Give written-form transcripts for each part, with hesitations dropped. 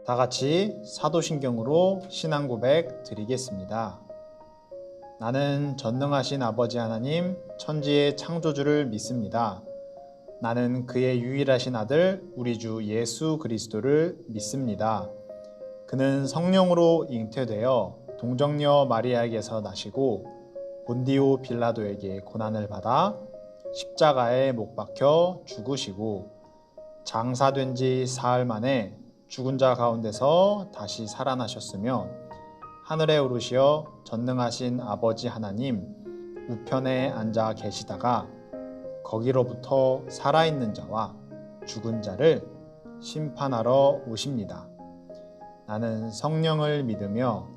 다 같이 사도신경으로 신앙 고백 드리겠습니다. 나는 전능하신 아버지 하나님 천지의 창조주를 믿습니다. 나는 그의 유일하신 아들 우리 주 예수 그리스도를 믿습니다. 그는 성령으로 잉태되어 동정녀 마리아에게서 나시고 본디오 빌라도에게 고난을 받아 십자가에 못 박혀 죽으시고 장사된 지 사흘 만에 죽은 자 가운데서 다시 살아나셨으며 하늘에 오르시어 전능하신 아버지 하나님 우편에 앉아 계시다가 거기로부터 살아있는 자와 죽은 자를 심판하러 오십니다. 나는 성령을 믿으며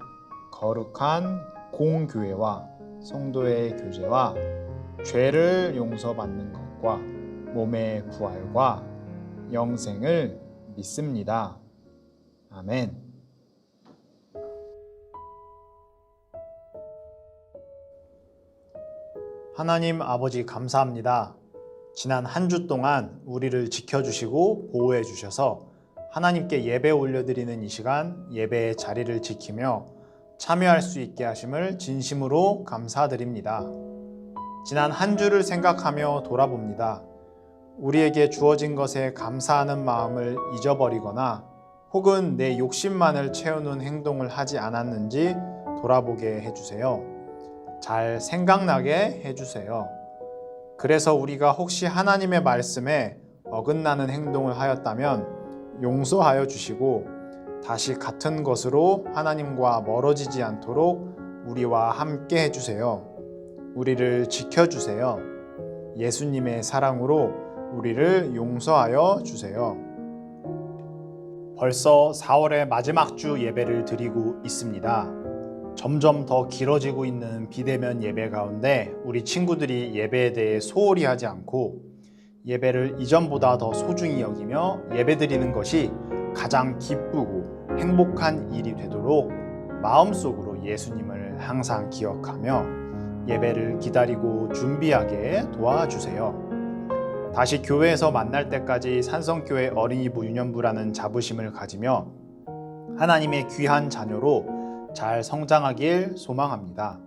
거룩한 공교회와 성도의 교제와 죄를 용서받는 것과 몸의 부활과 영생을 믿습니다. 아멘. 하나님 아버지 감사합니다. 지난 한 주 동안 우리를 지켜주시고 보호해 주셔서 하나님께 예배 올려드리는 이 시간 예배의 자리를 지키며 참여할 수 있게 하심을 진심으로 감사드립니다. 지난 한 주를 생각하며 돌아봅니다. 우리에게 주어진 것에 감사하는 마음을 잊어버리거나 혹은 내 욕심만을 채우는 행동을 하지 않았는지 돌아보게 해주세요. 잘 생각나게 해주세요. 그래서 우리가 혹시 하나님의 말씀에 어긋나는 행동을 하였다면 용서하여 주시고 다시 같은 것으로 하나님과 멀어지지 않도록 우리와 함께 해주세요. 우리를 지켜주세요. 예수님의 사랑으로 우리를 용서하여 주세요. 벌써 4월의 마지막 주 예배를 드리고 있습니다. 점점 더 길어지고 있는 비대면 예배 가운데 우리 친구들이 예배에 대해 소홀히 하지 않고 예배를 이전보다 더 소중히 여기며 예배드리는 것이 가장 기쁘고 행복한 일이 되도록 마음속으로 예수님을 항상 기억하며 예배를 기다리고 준비하게 도와주세요. 다시 교회에서 만날 때까지 산성교회 어린이부 유년부라는 자부심을 가지며 하나님의 귀한 자녀로 잘 성장하길 소망합니다.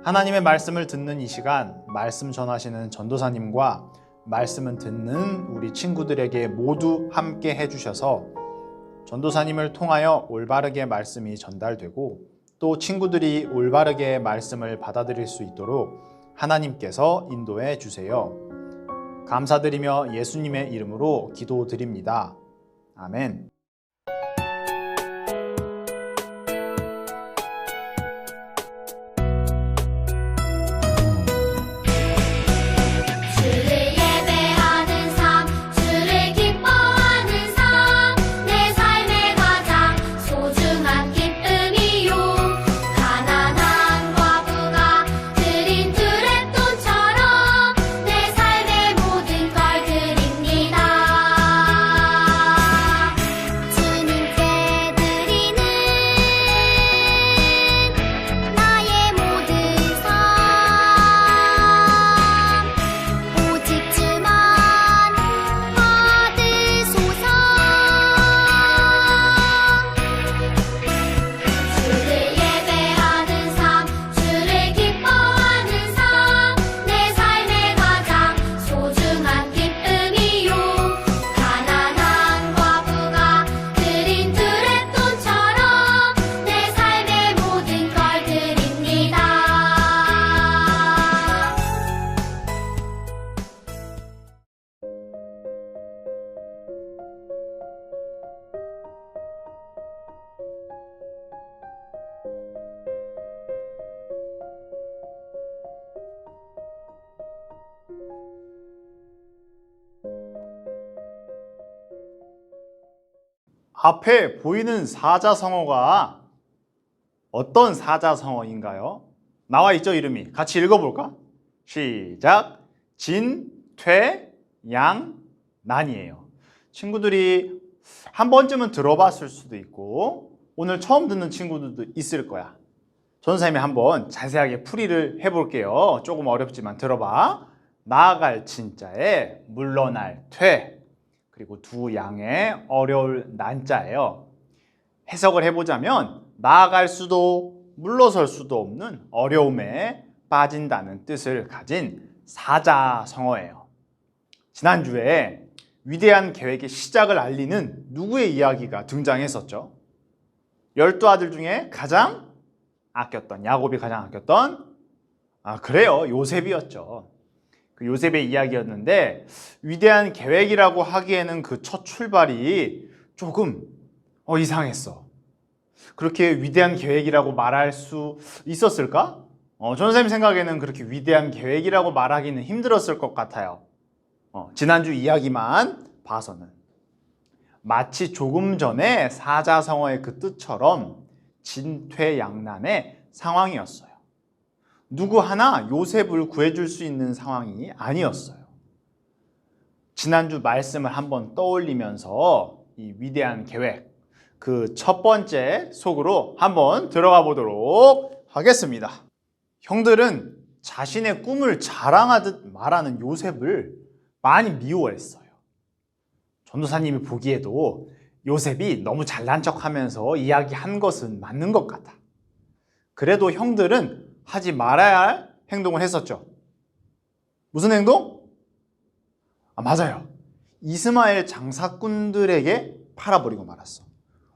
하나님의 말씀을 듣는 이 시간 말씀 전하시는 전도사님과 말씀을 듣는 우리 친구들에게 모두 함께 해주셔서 전도사님을 통하여 올바르게 말씀이 전달되고 또 친구들이 올바르게 말씀을 받아들일 수 있도록 하나님께서 인도해 주세요. 감사드리며 예수님의 이름으로 기도드립니다. 아멘. 앞에 보이는 사자성어가 어떤 사자성어인가요? 나와 있죠, 이름이. 같이 읽어볼까? 시작! 진, 퇴, 양, 난이에요. 친구들이 한 번쯤은 들어봤을 수도 있고 오늘 처음 듣는 친구들도 있을 거야. 전선생님이 한번 자세하게 풀이를 해볼게요. 조금 어렵지만 들어봐. 나아갈 진자에 물러날 퇴, 그리고 두 양의 어려울 난자예요. 해석을 해보자면 나아갈 수도 물러설 수도 없는 어려움에 빠진다는 뜻을 가진 사자성어예요. 지난주에 위대한 계획의 시작을 알리는 누구의 이야기가 등장했었죠? 12아들 중에 가장 아꼈던, 야곱이 가장 아꼈던, 그래요, 요셉이었죠. 그 요셉의 이야기였는데 위대한 계획이라고 하기에는 그 첫 출발이 조금 이상했어. 그렇게 위대한 계획이라고 말할 수 있었을까? 전선생님 생각에는 그렇게 위대한 계획이라고 말하기는 힘들었을 것 같아요. 지난주 이야기만 봐서는. 마치 조금 전에 사자성어의 그 뜻처럼 진퇴양난의 상황이었어요. 누구 하나 요셉을 구해줄 수 있는 상황이 아니었어요. 지난주 말씀을 한번 떠올리면서 이 위대한 계획, 그 첫 번째 속으로 한번 들어가 보도록 하겠습니다. 형들은 자신의 꿈을 자랑하듯 말하는 요셉을 많이 미워했어요. 전도사님이 보기에도 요셉이 너무 잘난 척하면서 이야기한 것은 맞는 것 같아. 그래도 형들은 하지 말아야 할 행동을 했었죠. 무슨 행동? 맞아요. 이스마엘 장사꾼들에게 팔아버리고 말았어.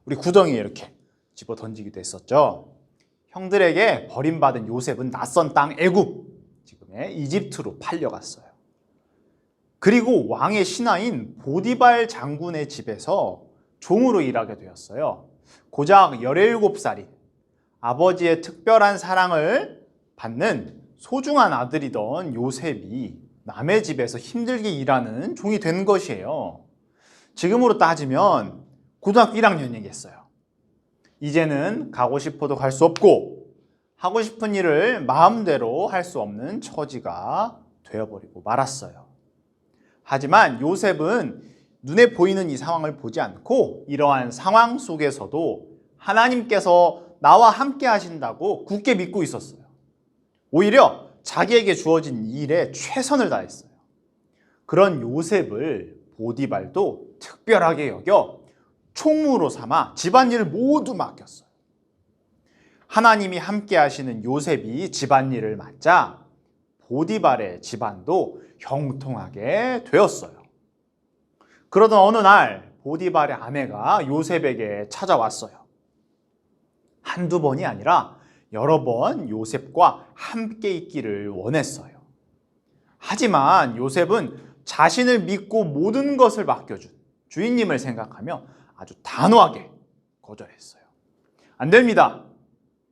우리 구덩이에 이렇게 집어 던지기도 했었죠. 형들에게 버림받은 요셉은 낯선 땅 애굽, 지금의 이집트로 팔려갔어요. 그리고 왕의 신하인 보디발 장군의 집에서 종으로 일하게 되었어요. 고작 17살인 아버지의 특별한 사랑을 받는 소중한 아들이던 요셉이 남의 집에서 힘들게 일하는 종이 된 것이에요. 지금으로 따지면 고등학교 1학년이겠어요. 이제는 가고 싶어도 갈 수 없고 하고 싶은 일을 마음대로 할 수 없는 처지가 되어버리고 말았어요. 하지만 요셉은 눈에 보이는 이 상황을 보지 않고 이러한 상황 속에서도 하나님께서 나와 함께 하신다고 굳게 믿고 있었어요. 오히려 자기에게 주어진 일에 최선을 다했어요. 그런 요셉을 보디발도 특별하게 여겨 총무로 삼아 집안일을 모두 맡겼어요. 하나님이 함께 하시는 요셉이 집안일을 맡자 보디발의 집안도 형통하게 되었어요. 그러던 어느 날 보디발의 아내가 요셉에게 찾아왔어요. 한두 번이 아니라 여러 번 요셉과 함께 있기를 원했어요. 하지만 요셉은 자신을 믿고 모든 것을 맡겨준 주인님을 생각하며 아주 단호하게 거절했어요. 안 됩니다.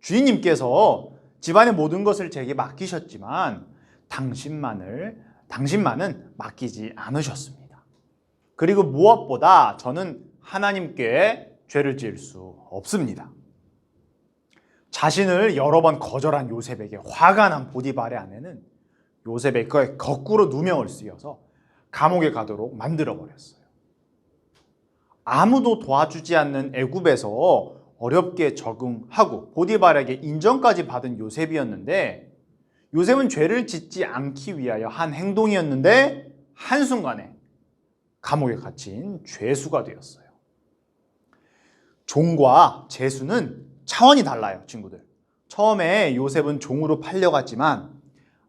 주인님께서 집안의 모든 것을 제게 맡기셨지만 당신만은 맡기지 않으셨습니다. 그리고 무엇보다 저는 하나님께 죄를 지을 수 없습니다. 자신을 여러 번 거절한 요셉에게 화가 난 보디발의 아내는 요셉의 거꾸로 누명을 쓰여서 감옥에 가도록 만들어버렸어요. 아무도 도와주지 않는 애굽에서 어렵게 적응하고 보디발에게 인정까지 받은 요셉이었는데 요셉은 죄를 짓지 않기 위하여 한 행동이었는데 한순간에 감옥에 갇힌 죄수가 되었어요. 종과 죄수는 차원이 달라요, 친구들. 처음에 요셉은 종으로 팔려갔지만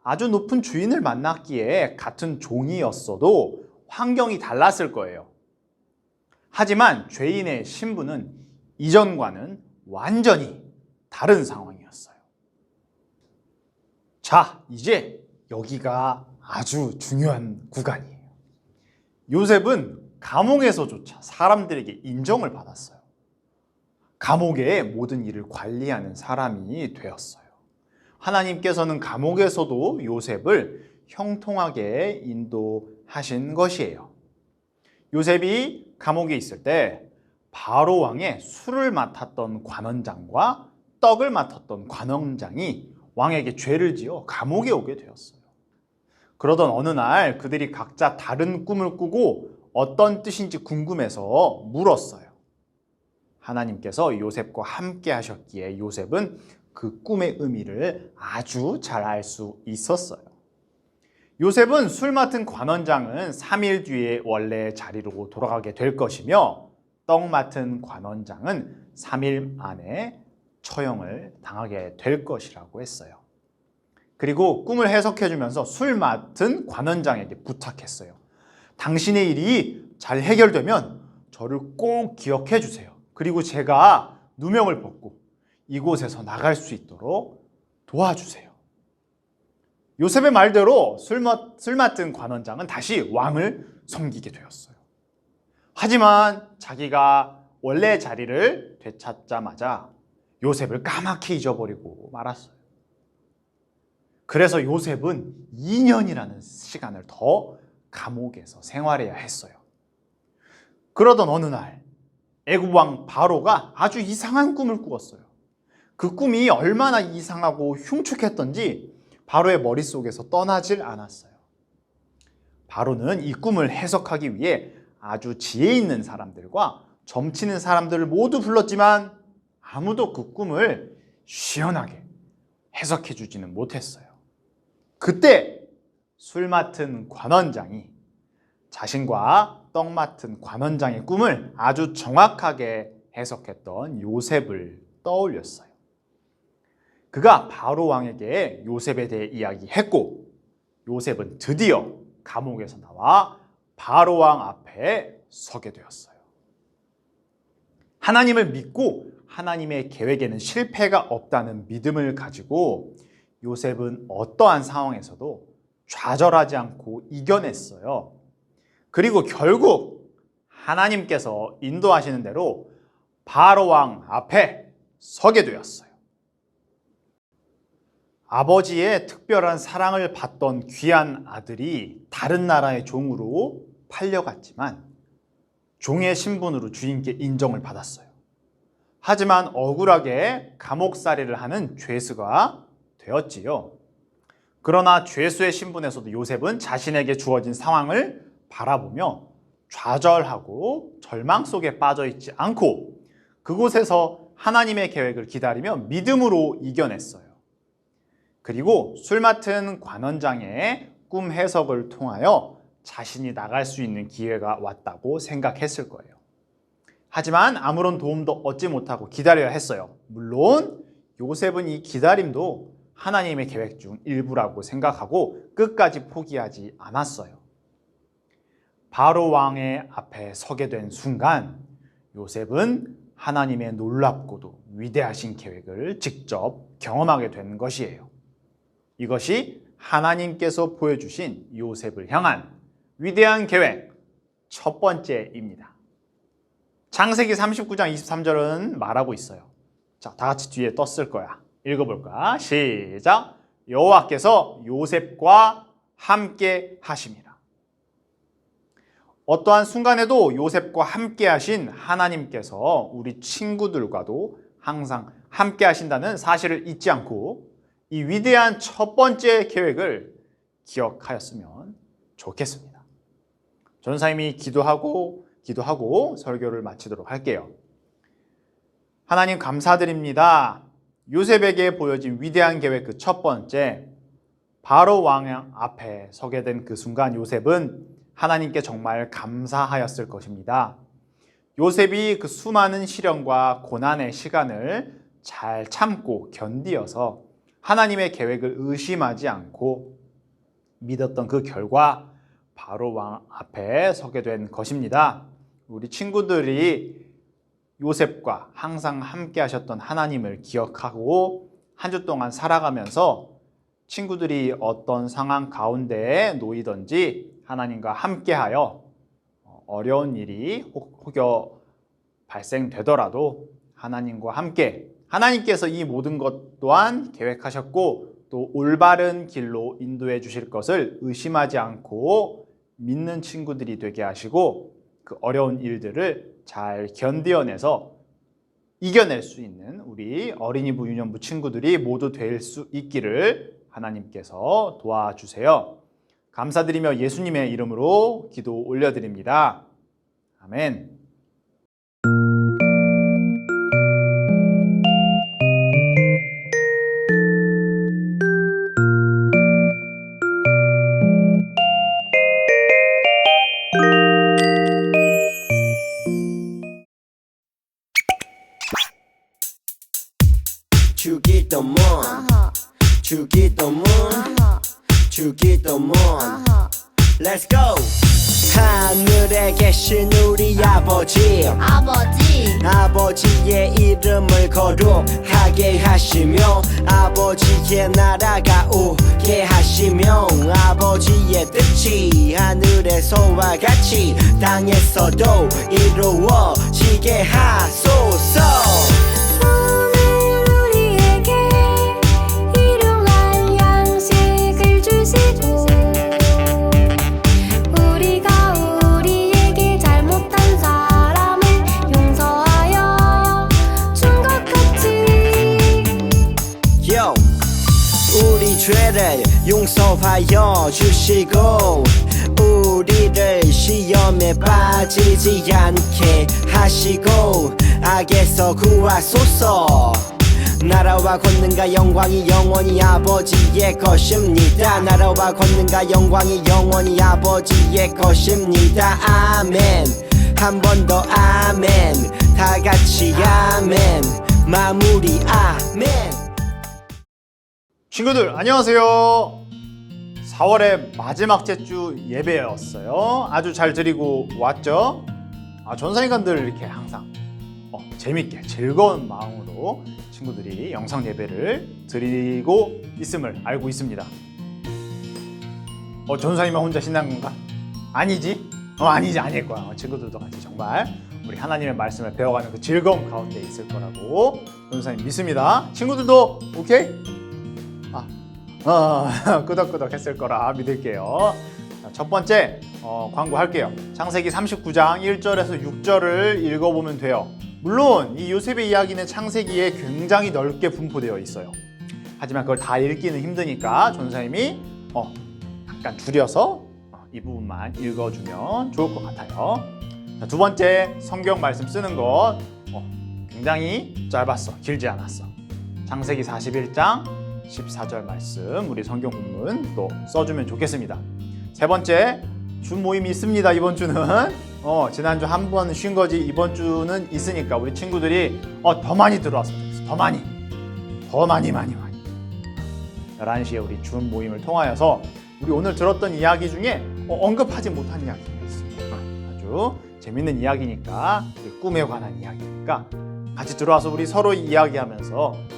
아주 높은 주인을 만났기에 같은 종이었어도 환경이 달랐을 거예요. 하지만 죄인의 신분은 이전과는 완전히 다른 상황이었어요. 자, 이제 여기가 아주 중요한 구간이에요. 요셉은 감옥에서조차 사람들에게 인정을 받았어요. 감옥의 모든 일을 관리하는 사람이 되었어요. 하나님께서는 감옥에서도 요셉을 형통하게 인도하신 것이에요. 요셉이 감옥에 있을 때 바로 왕의 술을 맡았던 관원장과 떡을 맡았던 관원장이 왕에게 죄를 지어 감옥에 오게 되었어요. 그러던 어느 날 그들이 각자 다른 꿈을 꾸고 어떤 뜻인지 궁금해서 물었어요. 하나님께서 요셉과 함께 하셨기에 요셉은 그 꿈의 의미를 아주 잘 알 수 있었어요. 요셉은 술 맡은 관원장은 3일 뒤에 원래 자리로 돌아가게 될 것이며 떡 맡은 관원장은 3일 안에 처형을 당하게 될 것이라고 했어요. 그리고 꿈을 해석해 주면서 술 맡은 관원장에게 부탁했어요. 당신의 일이 잘 해결되면 저를 꼭 기억해 주세요. 그리고 제가 누명을 벗고 이곳에서 나갈 수 있도록 도와주세요. 요셉의 말대로 술 맡은 관원장은 다시 왕을 섬기게 되었어요. 하지만 자기가 원래 자리를 되찾자마자 요셉을 까맣게 잊어버리고 말았어요. 그래서 요셉은 2년이라는 시간을 더 감옥에서 생활해야 했어요. 그러던 어느 날 애굽 왕 바로가 아주 이상한 꿈을 꾸었어요. 그 꿈이 얼마나 이상하고 흉측했던지 바로의 머릿속에서 떠나질 않았어요. 바로는 이 꿈을 해석하기 위해 아주 지혜 있는 사람들과 점치는 사람들을 모두 불렀지만 아무도 그 꿈을 시원하게 해석해 주지는 못했어요. 그때 술 맡은 관원장이 자신과 떡 맡은 관원장의 꿈을 아주 정확하게 해석했던 요셉을 떠올렸어요. 그가 바로 왕에게 요셉에 대해 이야기했고 요셉은 드디어 감옥에서 나와 바로 왕 앞에 서게 되었어요. 하나님을 믿고 하나님의 계획에는 실패가 없다는 믿음을 가지고 요셉은 어떠한 상황에서도 좌절하지 않고 이겨냈어요. 그리고 결국 하나님께서 인도하시는 대로 바로 왕 앞에 서게 되었어요. 아버지의 특별한 사랑을 받던 귀한 아들이 다른 나라의 종으로 팔려갔지만 종의 신분으로 주인께 인정을 받았어요. 하지만 억울하게 감옥살이를 하는 죄수가 되었지요. 그러나 죄수의 신분에서도 요셉은 자신에게 주어진 상황을 바라보며 좌절하고 절망 속에 빠져있지 않고 그곳에서 하나님의 계획을 기다리며 믿음으로 이겨냈어요. 그리고 술 맡은 관원장의 꿈 해석을 통하여 자신이 나갈 수 있는 기회가 왔다고 생각했을 거예요. 하지만 아무런 도움도 얻지 못하고 기다려야 했어요. 물론 요셉은 이 기다림도 하나님의 계획 중 일부라고 생각하고 끝까지 포기하지 않았어요. 바로 왕의 앞에 서게 된 순간 요셉은 하나님의 놀랍고도 위대하신 계획을 직접 경험하게 된 것이에요. 이것이 하나님께서 보여주신 요셉을 향한 위대한 계획 첫 번째입니다. 창세기 39장 23절은 말하고 있어요. 자, 다 같이 뒤에 떴을 거야. 읽어볼까? 시작! 여호와께서 요셉과 함께 하심이라. 어떠한 순간에도 요셉과 함께 하신 하나님께서 우리 친구들과도 항상 함께 하신다는 사실을 잊지 않고 이 위대한 첫 번째 계획을 기억하였으면 좋겠습니다. 전사님이 기도하고 설교를 마치도록 할게요. 하나님 감사드립니다. 요셉에게 보여진 위대한 계획 그 첫 번째, 바로 왕 앞에 서게 된 그 순간 요셉은 하나님께 정말 감사하였을 것입니다. 요셉이 그 수많은 시련과 고난의 시간을 잘 참고 견디어서 하나님의 계획을 의심하지 않고 믿었던 그 결과 바로 왕 앞에 서게 된 것입니다. 우리 친구들이 요셉과 항상 함께 하셨던 하나님을 기억하고 한 주 동안 살아가면서 친구들이 어떤 상황 가운데에 놓이든지 하나님과 함께하여 어려운 일이 혹여 발생되더라도 하나님과 함께 하나님께서 이 모든 것 또한 계획하셨고 또 올바른 길로 인도해 주실 것을 의심하지 않고 믿는 친구들이 되게 하시고 그 어려운 일들을 잘 견뎌내서 이겨낼 수 있는 우리 어린이부 유년부 친구들이 모두 될 수 있기를 하나님께서 도와주세요. 감사드리며 예수님의 이름으로 기도 올려드립니다. 아멘. 주기도문 주기도문 Let's go 하늘에 계신 우리 아버지의 이름을 거룩하게 하시며 아버지의 나라가 오게 하시며 아버지의 뜻이 하늘에서와 같이 땅에서도 이루어지게 하소서. 우리 죄를 용서하여 주시고 우리를 시험에 빠지지 않게 하시고 악에서 구하소서. 나라와 권능과 영광이 영원히 아버지의 것입니다. 나라와 권능과 영광이 영원히 아버지의 것입니다. 아멘. 한 번 더 아멘. 다 같이 아멘. 마무리 아멘. 친구들 안녕하세요. 4월의 마지막 주 예배였어요. 아주 잘 드리고 왔죠? 전사님들 이렇게 항상 재밌게 즐거운 마음으로 친구들이 영상 예배를 드리고 있음을 알고 있습니다. 전사님만 혼자 신난 건가? 아니지? 아니지, 아닐 거야. 친구들도 같이 정말 우리 하나님의 말씀을 배워가는 그 즐거움 가운데 있을 거라고 전사님 믿습니다. 친구들도 오케이? 끄덕끄덕 했을 거라 믿을게요. 자, 첫 번째 광고 할게요. 창세기 39장 1절에서 6절을 읽어보면 돼요. 물론 이 요셉의 이야기는 창세기에 굉장히 넓게 분포되어 있어요. 하지만 그걸 다 읽기는 힘드니까 전사님이 약간 줄여서 이 부분만 읽어주면 좋을 것 같아요. 자, 두 번째 성경 말씀 쓰는 것 굉장히 짧았어. 길지 않았어. 창세기 41장 14절 말씀 우리 성경 본문 또 써주면 좋겠습니다. 세 번째 주 모임이 있습니다. 이번 주는 지난주 한 번 쉰 거지 이번 주는 있으니까 우리 친구들이 더 많이 들어왔으면 좋겠어. 더 많이 11시에 우리 주 모임을 통하여서 우리 오늘 들었던 이야기 중에 언급하지 못한 이야기가 있습니다. 아주 재밌는 이야기니까 꿈에 관한 이야기니까 같이 들어와서 우리 서로 이야기하면서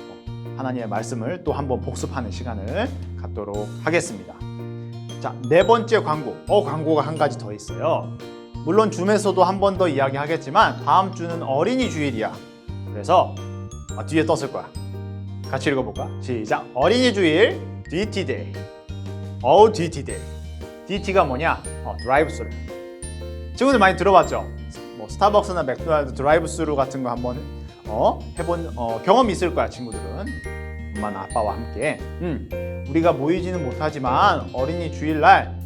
하나님의 말씀을 또 한번 복습하는 시간을 갖도록 하겠습니다. 자, 네 번째 광고. 광고가 한 가지 더 있어요. 물론 줌에서도 한 번 더 이야기하겠지만 다음 주는 어린이 주일이야. 그래서 뒤에 떴을 거야. 같이 읽어볼까? 시작. 어린이 주일 DT데이. DT데이. DT가 뭐냐? 드라이브 스루. 친구들 많이 들어봤죠? 뭐 스타벅스나 맥도날드 드라이브 스루 같은 거 한번 해본 경험이 있을 거야. 친구들은 엄마나 아빠와 함께 우리가 모이지는 못하지만 어린이 주일날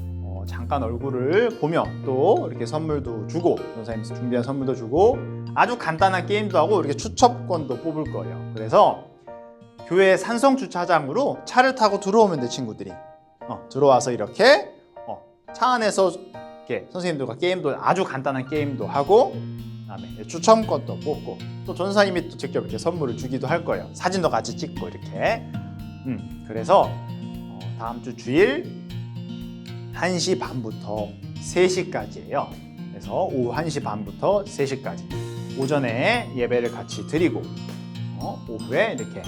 잠깐 얼굴을 보며 또 이렇게 선물도 주고 전사님께서 준비한 선물도 주고 아주 간단한 게임도 하고 이렇게 추첨권도 뽑을 거예요. 그래서 교회 산성 주차장으로 차를 타고 들어오면 돼. 친구들이 들어와서 이렇게 차 안에서 이렇게 선생님들과 게임도 아주 간단한 게임도 하고 그다음에 추첨권도 뽑고 또 전사님이 또 직접 이렇게 선물을 주기도 할 거예요. 사진도 같이 찍고 이렇게. 그래서 다음 주 주일 1시 반부터 3시까지예요. 그래서 오후 1시 반부터 3시까지 오전에 예배를 같이 드리고 오후에 이렇게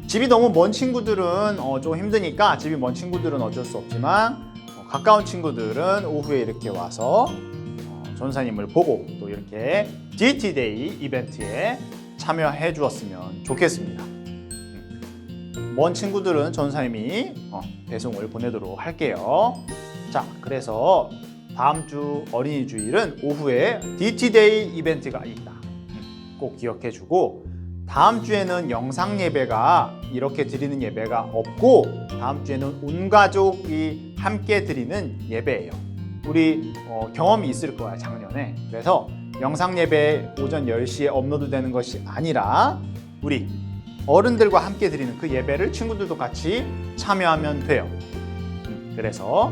집이 너무 먼 친구들은 좀 힘드니까 집이 먼 친구들은 어쩔 수 없지만 가까운 친구들은 오후에 이렇게 와서 전사님을 보고 또 이렇게 DT데이 이벤트에 참여해 주었으면 좋겠습니다. 먼 친구들은 전사님이 배송을 보내도록 할게요. 자, 그래서 다음 주 어린이 주일은 오후에 DT데이 이벤트가 있다. 꼭 기억해 주고 다음 주에는 영상 예배가 이렇게 드리는 예배가 없고 다음 주에는 온 가족이 함께 드리는 예배예요. 우리 경험이 있을 거야, 작년에. 그래서 영상 예배 오전 10시에 업로드되는 것이 아니라 우리 어른들과 함께 드리는 그 예배를 친구들도 같이 참여하면 돼요. 그래서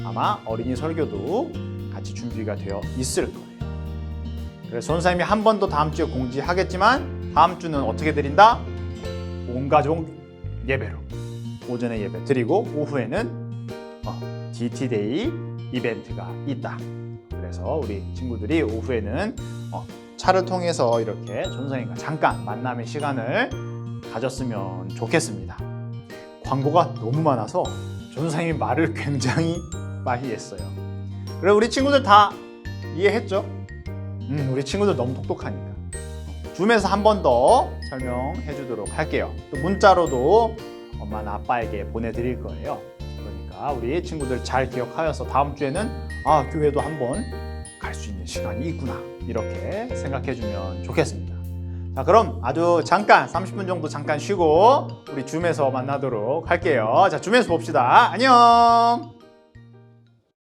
아마 어린이 설교도 같이 준비가 되어 있을 거예요. 그래서 전사님이 한 번 더 다음 주에 공지하겠지만 다음 주는 어떻게 드린다? 온 가족 예배로 오전에 예배 드리고 오후에는 DT데이 이벤트가 있다. 그래서 우리 친구들이 오후에는 차를 통해서 이렇게 전선생님과 잠깐 만남의 시간을 가졌으면 좋겠습니다. 광고가 너무 많아서 전선생님이 말을 굉장히 많이 했어요. 그리고 우리 친구들 다 이해했죠? 우리 친구들 너무 똑똑하니까. 줌에서 한 번 더 설명해 주도록 할게요. 또 문자로도 엄마나 아빠에게 보내드릴 거예요. 그러니까 우리 친구들 잘 기억하여서 다음 주에는 교회도 한번 갈 수 있는 시간이 있구나 이렇게 생각해 주면 좋겠습니다. 자, 그럼 아주 잠깐 30분 정도 잠깐 쉬고 우리 줌에서 만나도록 할게요. 자, 줌에서 봅시다. 안녕.